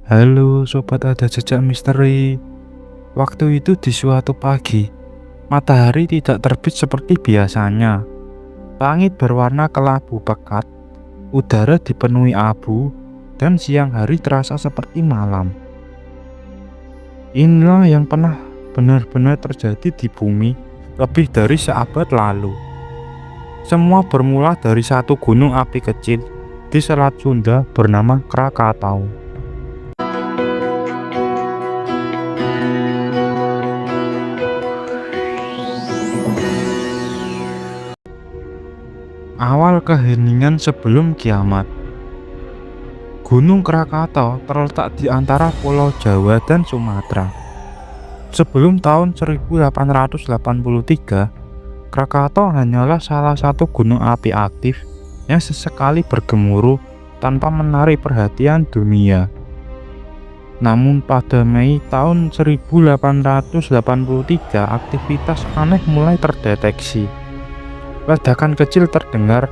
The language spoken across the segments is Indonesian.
Halo sobat, ada jejak misteri. Waktu itu di suatu pagi, matahari tidak terbit seperti biasanya. Langit berwarna kelabu pekat, udara dipenuhi abu, dan siang hari terasa seperti malam. Inilah yang pernah benar-benar terjadi di bumi lebih dari seabad lalu. Semua bermula dari satu gunung api kecil di Selat Sunda bernama Krakatau. Awal keheningan sebelum kiamat. Gunung Krakatau terletak di antara Pulau Jawa dan Sumatera. Sebelum tahun 1883, Krakatau hanyalah salah satu gunung api aktif yang sesekali bergemuruh tanpa menarik perhatian dunia. Namun pada Mei tahun 1883, aktivitas aneh mulai terdeteksi. Ledakan kecil terdengar,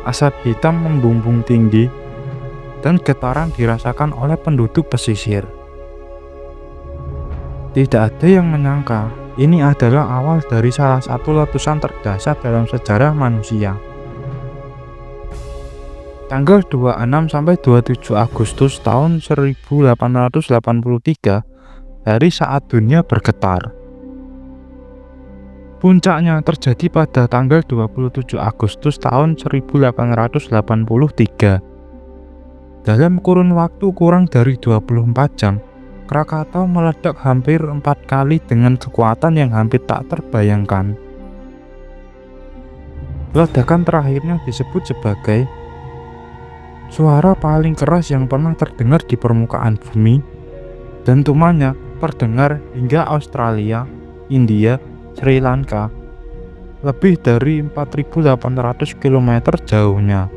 asap hitam membumbung tinggi, dan getaran dirasakan oleh penduduk pesisir. Tidak ada yang menyangka ini adalah awal dari salah satu letusan terdahsyat dalam sejarah manusia. Tanggal 26–27 Agustus tahun 1883, hari saat dunia bergetar. Puncaknya terjadi pada tanggal 27 Agustus tahun 1883. Dalam kurun waktu kurang dari 24 jam, Krakatau meledak hampir 4 kali dengan kekuatan yang hampir tak terbayangkan. Ledakan terakhirnya disebut sebagai suara paling keras yang pernah terdengar di permukaan bumi, dan dentumannya terdengar hingga Australia, India, Sri Lanka, lebih dari 4.800 km jauhnya.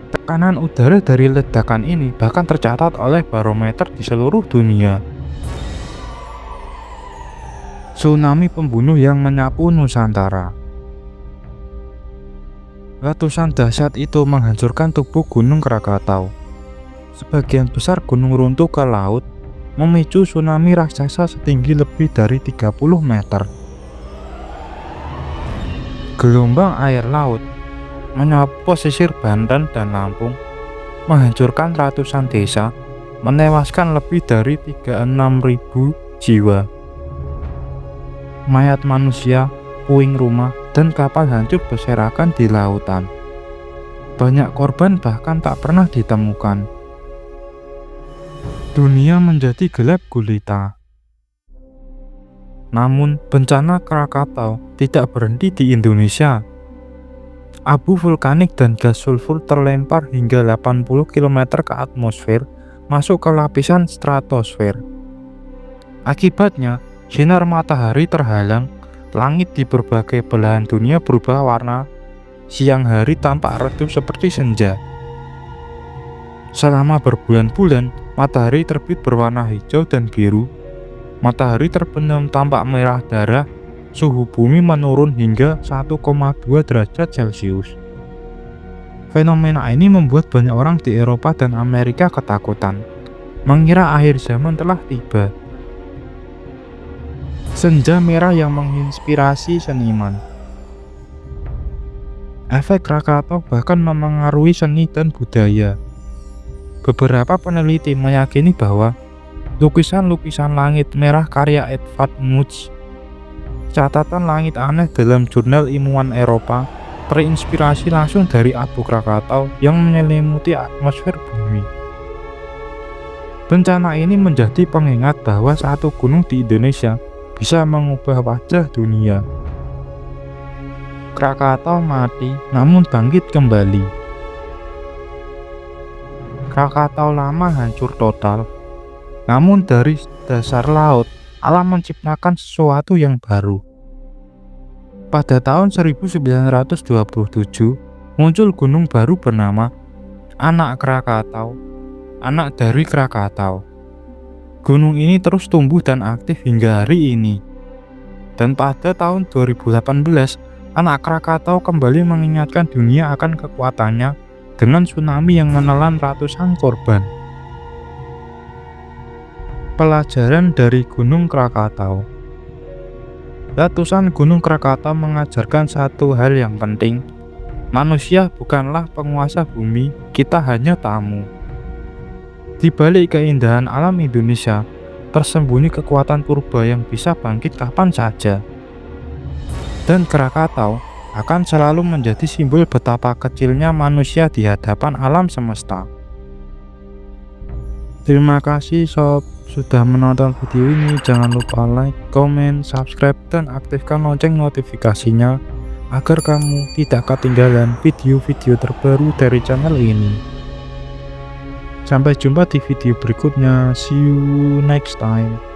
Tekanan udara dari ledakan ini bahkan tercatat oleh barometer di seluruh dunia. Tsunami pembunuh yang menyapu Nusantara. Letusan dahsyat itu menghancurkan tubuh Gunung Krakatau. Sebagian besar gunung runtuh ke laut, memicu tsunami raksasa setinggi lebih dari 30 meter. Gelombang air laut menyapu pesisir Banten dan Lampung, menghancurkan ratusan desa, menewaskan lebih dari 36.000 jiwa. Mayat manusia, puing rumah, dan kapal hancur berserakan di lautan. Banyak korban bahkan tak pernah ditemukan. Dunia menjadi gelap gulita. Namun, bencana Krakatau tidak berhenti di Indonesia. Abu vulkanik dan gas sulfur terlempar hingga 80 km ke atmosfer, masuk ke lapisan stratosfer. Akibatnya, sinar matahari terhalang, langit di berbagai belahan dunia berubah warna, siang hari tampak redup seperti senja. Selama berbulan-bulan, matahari terbit berwarna hijau dan biru, matahari terbenam tampak merah darah, suhu bumi menurun hingga 1,2 derajat Celcius. Fenomena ini membuat banyak orang di Eropa dan Amerika ketakutan, mengira akhir zaman telah tiba. Senja merah yang menginspirasi seniman. Efek Krakatau bahkan memengaruhi seni dan budaya. Beberapa peneliti meyakini bahwa lukisan-lukisan langit merah karya Edvard Munch, catatan langit aneh dalam jurnal ilmuwan Eropa, terinspirasi langsung dari abu Krakatau yang menyelimuti atmosfer bumi. Bencana ini menjadi pengingat bahwa satu gunung di Indonesia bisa mengubah wajah dunia. Krakatau mati, namun bangkit kembali. Krakatau lama hancur total, namun dari dasar laut, alam menciptakan sesuatu yang baru. Pada tahun 1927, muncul gunung baru bernama Anak Krakatau, anak dari Krakatau. Gunung ini terus tumbuh dan aktif hingga hari ini. Dan pada tahun 2018, Anak Krakatau kembali mengingatkan dunia akan kekuatannya dengan tsunami yang menelan ratusan korban. Pelajaran dari Gunung Krakatau. Letusan Gunung Krakatau mengajarkan satu hal yang penting. Manusia bukanlah penguasa bumi, kita hanya tamu. Di balik keindahan alam Indonesia, tersembunyi kekuatan purba yang bisa bangkit kapan saja. Dan Krakatau akan selalu menjadi simbol betapa kecilnya manusia di hadapan alam semesta. Terima kasih sob sudah menonton video ini. Jangan lupa like, comment, subscribe, dan aktifkan lonceng notifikasinya agar kamu tidak ketinggalan video-video terbaru dari channel ini. Sampai jumpa di video berikutnya. See you next time.